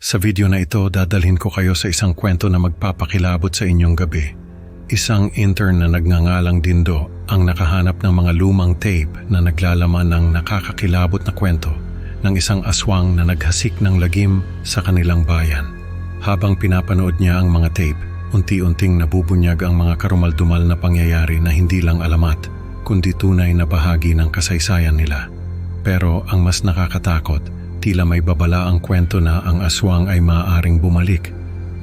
Sa video na ito, dadalhin ko kayo sa isang kwento na magpapakilabot sa inyong gabi. Isang intern na nagngangalang Dindo ang nakahanap ng mga lumang tape na naglalaman ng nakakakilabot na kwento ng isang aswang na naghasik ng lagim sa kanilang bayan. Habang pinapanood niya ang mga tape, unti-unting nabubunyag ang mga karumaldumal na pangyayari na hindi lang alamat, kundi tunay na bahagi ng kasaysayan nila. Pero ang mas nakakatakot, tila may babala ang kwento na ang aswang ay maaaring bumalik,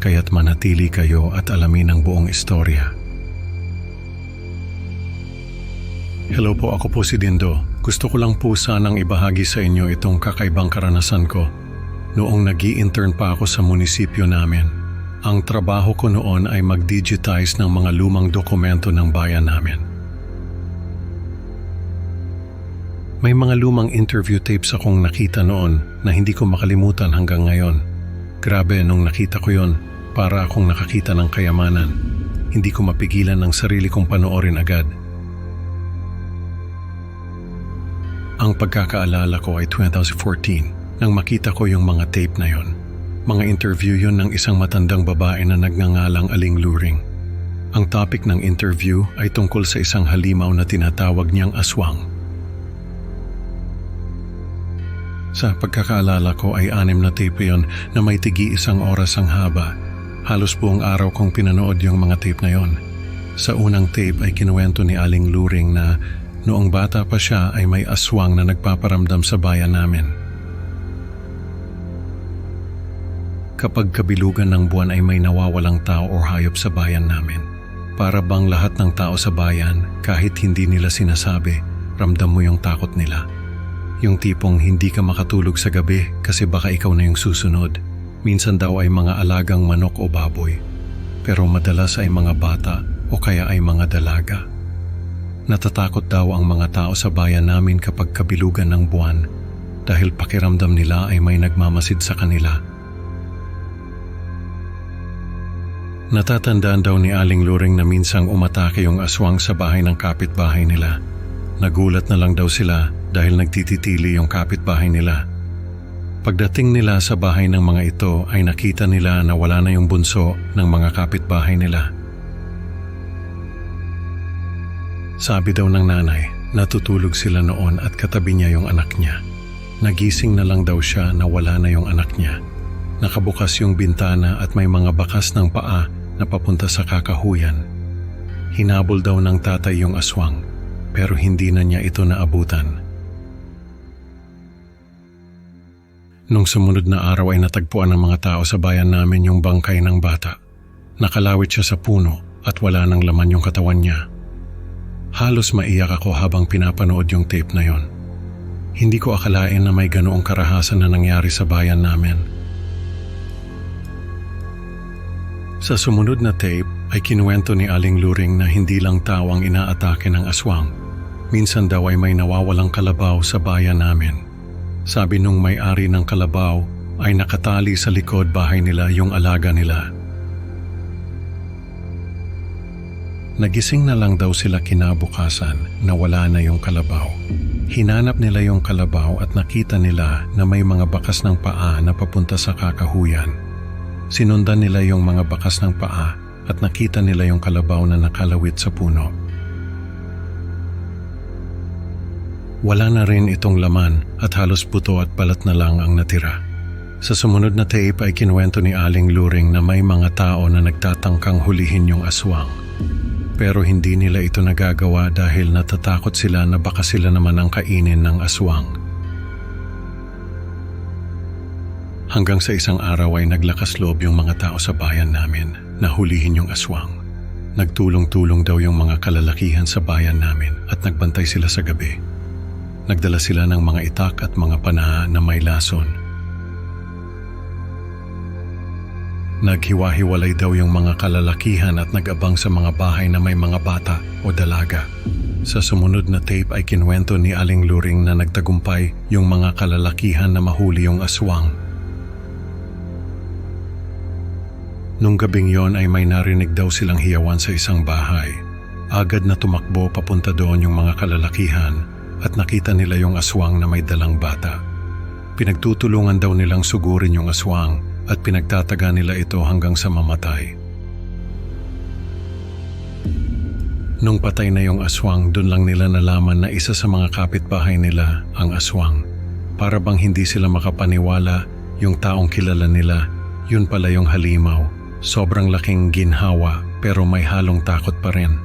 kaya't manatili kayo at alamin ang buong istorya. Hello po, ako po si Dindo. Gusto ko lang po sanang ibahagi sa inyo itong kakaibang karanasan ko. Noong nag-i-intern pa ako sa munisipyo namin, ang trabaho ko noon ay mag-digitize ng mga lumang dokumento ng bayan namin. May mga lumang interview tapes akong nakita noon na hindi ko makalimutan hanggang ngayon. Grabe, nung nakita ko yon, para akong nakakita ng kayamanan. Hindi ko mapigilan ng sarili kong panoorin agad. Ang pagkakaalala ko ay 2014 nang makita ko yung mga tape na yon. Mga interview yon ng isang matandang babae na nagngangalang Aling Luring. Ang topic ng interview ay tungkol sa isang halimaw na tinatawag niyang aswang. Sa pagkakaalala ko ay 6 na tape yon na may tigi-1 oras ang haba. Halos buong araw kong pinanood yung mga tape na yon. Sa unang tape ay kinuwento ni Aling Luring na noong bata pa siya ay may aswang na nagpaparamdam sa bayan namin. Kapag kabilugan ng buwan ay may nawawalang tao o hayop sa bayan namin. Para bang lahat ng tao sa bayan, kahit hindi nila sinasabi, ramdam mo yung takot nila. Yung tipong hindi ka makatulog sa gabi kasi baka ikaw na yung susunod. Minsan daw ay mga alagang manok o baboy. Pero madalas ay mga bata o kaya ay mga dalaga. Natatakot daw ang mga tao sa bayan namin kapag kabilugan ng buwan dahil pakiramdam nila ay may nagmamasid sa kanila. Natatandaan daw ni Aling Luring na minsang umatake yung aswang sa bahay ng kapitbahay nila. Nagulat na lang daw sila dahil nagtititili yung kapitbahay nila. Pagdating nila sa bahay ng mga ito ay nakita nila na wala na yung bunso ng mga kapitbahay nila. Sabi daw ng nanay, natutulog sila noon at katabi niya yung anak niya. Nagising na lang daw siya na wala na yung anak niya. Nakabukas yung bintana at may mga bakas ng paa na papunta sa kakahuyan. Hinabol daw ng tatay yung aswang, pero hindi na niya ito naabutan. Nung sumunod na araw ay natagpuan ng mga tao sa bayan namin yung bangkay ng bata. Nakalawit siya sa puno at wala nang laman yung katawan niya. Halos maiyak ako habang pinapanood yung tape na yon. Hindi ko akalain na may ganoong karahasan na nangyari sa bayan namin. Sa sumunod na tape ay kinuwento ni Aling Luring na hindi lang tao ang inaatake ng aswang. Minsan daw ay may nawawalang kalabaw sa bayan namin. Sabi nung may-ari ng kalabaw ay nakatali sa likod bahay nila yung alaga nila. Nagising na lang daw sila kinabukasan na wala na yung kalabaw. Hinanap nila yung kalabaw at nakita nila na may mga bakas ng paa na papunta sa kakahuyan. Sinundan nila yung mga bakas ng paa at nakita nila yung kalabaw na nakalawit sa puno. Wala na rin itong laman at halos buto at balat na lang ang natira. Sa sumunod na tape ay kinuwento ni Aling Luring na may mga tao na nagtatangkang hulihin yung aswang. Pero hindi nila ito nagagawa dahil natatakot sila na baka sila naman ang kainin ng aswang. Hanggang sa isang araw ay naglakas loob yung mga tao sa bayan namin na hulihin yung aswang. Nagtulong-tulong daw yung mga kalalakihan sa bayan namin at nagbantay sila sa gabi. Nagdala sila ng mga itak at mga panaha na may lason. Naghiwa-hiwalay daw yung mga kalalakihan at nag-abang sa mga bahay na may mga bata o dalaga. Sa sumunod na tape ay kinuwento ni Aling Luring na nagtagumpay yung mga kalalakihan na mahuli yung aswang. Nung gabing yon ay may narinig daw silang hiyawan sa isang bahay. Agad na tumakbo papunta doon yung mga kalalakihan at nakita nila yung aswang na may dalang bata. Pinagtutulungan daw nilang sugurin yung aswang at pinagtataga nila ito hanggang sa mamatay. Nung patay na yung aswang, dun lang nila nalaman na isa sa mga kapitbahay nila ang aswang. Para bang hindi sila makapaniwala, yung taong kilala nila, yun pala yung halimaw. Sobrang laking ginhawa pero may halong takot pa rin.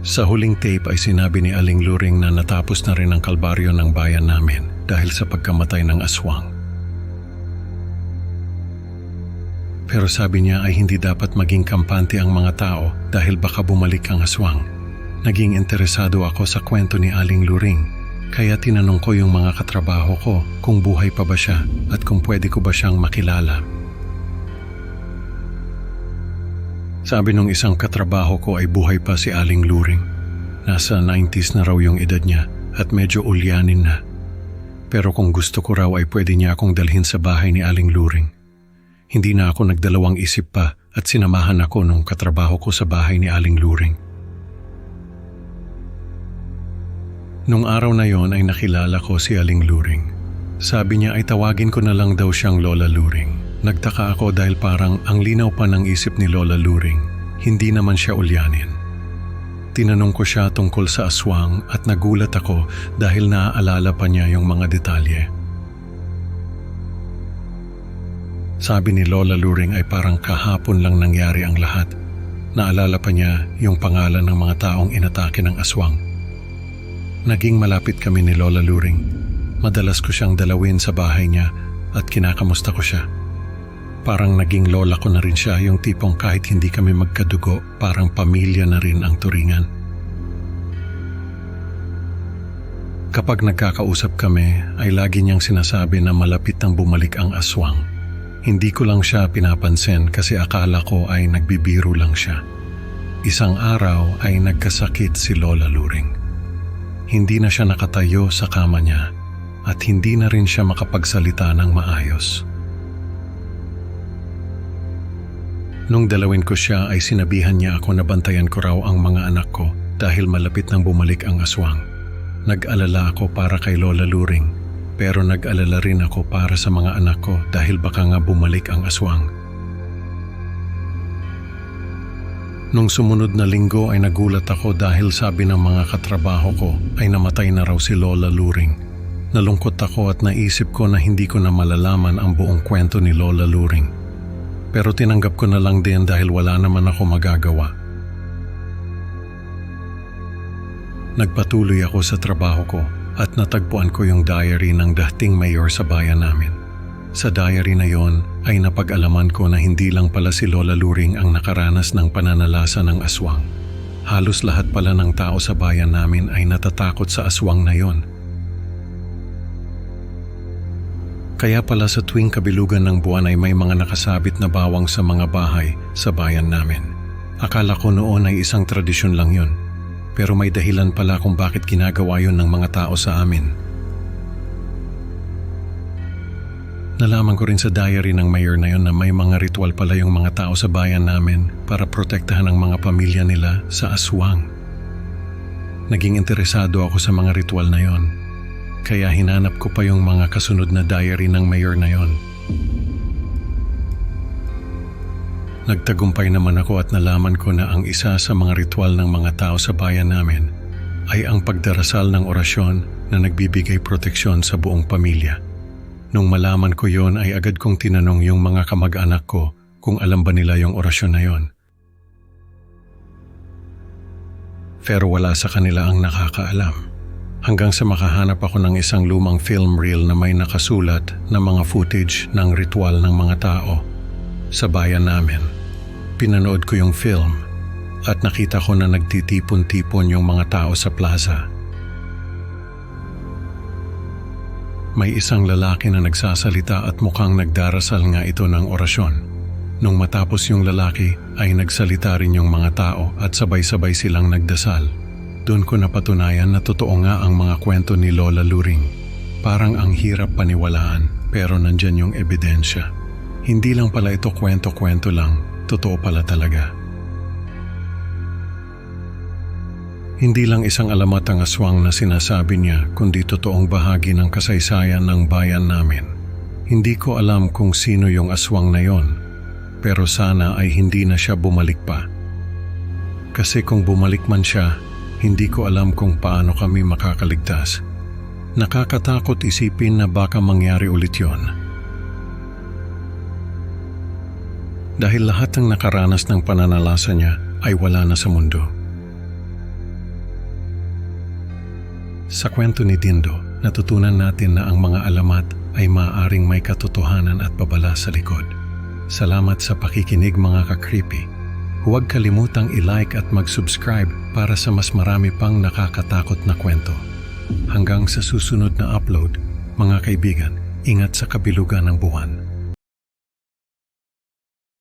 Sa huling tape ay sinabi ni Aling Luring na natapos na rin ang kalbaryo ng bayan namin dahil sa pagkamatay ng aswang. Pero sabi niya ay hindi dapat maging kampante ang mga tao dahil baka bumalik ang aswang. Naging interesado ako sa kwento ni Aling Luring, kaya tinanong ko yung mga katrabaho ko kung buhay pa ba siya at kung pwede ko ba siyang makilala. Sabi nung isang katrabaho ko ay buhay pa si Aling Luring. Nasa 90s na raw yung edad niya at medyo ulyanin na. Pero kung gusto ko raw ay pwede niya akong dalhin sa bahay ni Aling Luring. Hindi na ako nagdalawang isip pa at sinamahan ako nung katrabaho ko sa bahay ni Aling Luring. Nung araw na yon ay nakilala ko si Aling Luring. Sabi niya ay tawagin ko na lang daw siyang Lola Luring. Nagtaka ako dahil parang ang linaw pa ng isip ni Lola Luring, hindi naman siya ulyanin. Tinanong ko siya tungkol sa aswang at nagulat ako dahil naaalala pa niya yung mga detalye. Sabi ni Lola Luring ay parang kahapon lang nangyari ang lahat. Naalala pa niya yung pangalan ng mga taong inatake ng aswang. Naging malapit kami ni Lola Luring. Madalas ko siyang dalawin sa bahay niya at kinakamusta ko siya. Parang naging lola ko na rin siya, yung tipong kahit hindi kami magkadugo, parang pamilya na rin ang turingan. Kapag nagkakausap kami, ay lagi niyang sinasabi na malapit nang bumalik ang aswang. Hindi ko lang siya pinapansin kasi akala ko ay nagbibiro lang siya. Isang araw ay nagkasakit si Lola Luring. Hindi na siya nakatayo sa kama niya at hindi na rin siya makapagsalita ng maayos. Nung dalawin ko siya ay sinabihan niya ako na bantayan ko raw ang mga anak ko dahil malapit nang bumalik ang aswang. Nag-alala ako para kay Lola Luring. Pero nag-alala rin ako para sa mga anak ko dahil baka nga bumalik ang aswang. Nung sumunod na linggo ay nagulat ako dahil sabi ng mga katrabaho ko ay namatay na raw si Lola Luring. Nalungkot ako at naisip ko na hindi ko na malalaman ang buong kwento ni Lola Luring. Pero tinanggap ko na lang din dahil wala naman ako magagawa. Nagpatuloy ako sa trabaho ko at natagpuan ko yung diary ng dating mayor sa bayan namin. Sa diary na yon ay napag-alaman ko na hindi lang pala si Lola Luring ang nakaranas ng pananalasa ng aswang. Halos lahat pala ng tao sa bayan namin ay natatakot sa aswang na yon. Kaya pala sa tuwing kabilugan ng buwan ay may mga nakasabit na bawang sa mga bahay sa bayan namin. Akala ko noon ay isang tradisyon lang yon. Pero may dahilan pala kung bakit ginagawa yun ng mga tao sa amin. Nalaman ko rin sa diary ng mayor na yun na may mga ritual pala yung mga tao sa bayan namin para protektahan ang mga pamilya nila sa aswang. Naging interesado ako sa mga ritual na yon. Kaya hinanap ko pa yung mga kasunod na diary ng mayor na yon. Nagtagumpay naman ako at nalaman ko na ang isa sa mga ritual ng mga tao sa bayan namin ay ang pagdarasal ng orasyon na nagbibigay proteksyon sa buong pamilya. Nung malaman ko yon ay agad kong tinanong yung mga kamag-anak ko kung alam ba nila yung orasyon na yon. Pero wala sa kanila ang nakakaalam. Hanggang sa makahanap ako ng isang lumang film reel na may nakasulat na mga footage ng ritual ng mga tao sa bayan namin. Pinanood ko yung film at nakita ko na nagtitipon-tipon yung mga tao sa plaza. May isang lalaki na nagsasalita at mukhang nagdarasal nga ito ng orasyon. Nung matapos yung lalaki ay nagsalita rin yung mga tao at sabay-sabay silang nagdasal. Doon ko napatunayan na totoo nga ang mga kwento ni Lola Luring. Parang ang hirap paniwalaan pero nandyan yung ebidensya. Hindi lang pala ito kwento-kwento lang, totoo pala talaga. Hindi lang isang alamat ang aswang na sinasabi niya kundi totoong bahagi ng kasaysayan ng bayan namin. Hindi ko alam kung sino yung aswang na yon, pero sana ay hindi na siya bumalik pa. Kasi kung bumalik man siya, hindi ko alam kung paano kami makakaligtas. Nakakatakot isipin na baka mangyari ulit yon. Dahil lahat ng nakaranas ng pananalasa niya ay wala na sa mundo. Sa kwento ni Dindo, natutunan natin na ang mga alamat ay maaaring may katotohanan at babala sa likod. Salamat sa pakikinig mga ka-creepy. Huwag kalimutang i-like at mag-subscribe para sa mas marami pang nakakatakot na kwento. Hanggang sa susunod na upload, mga kaibigan, ingat sa kabilugan ng buwan.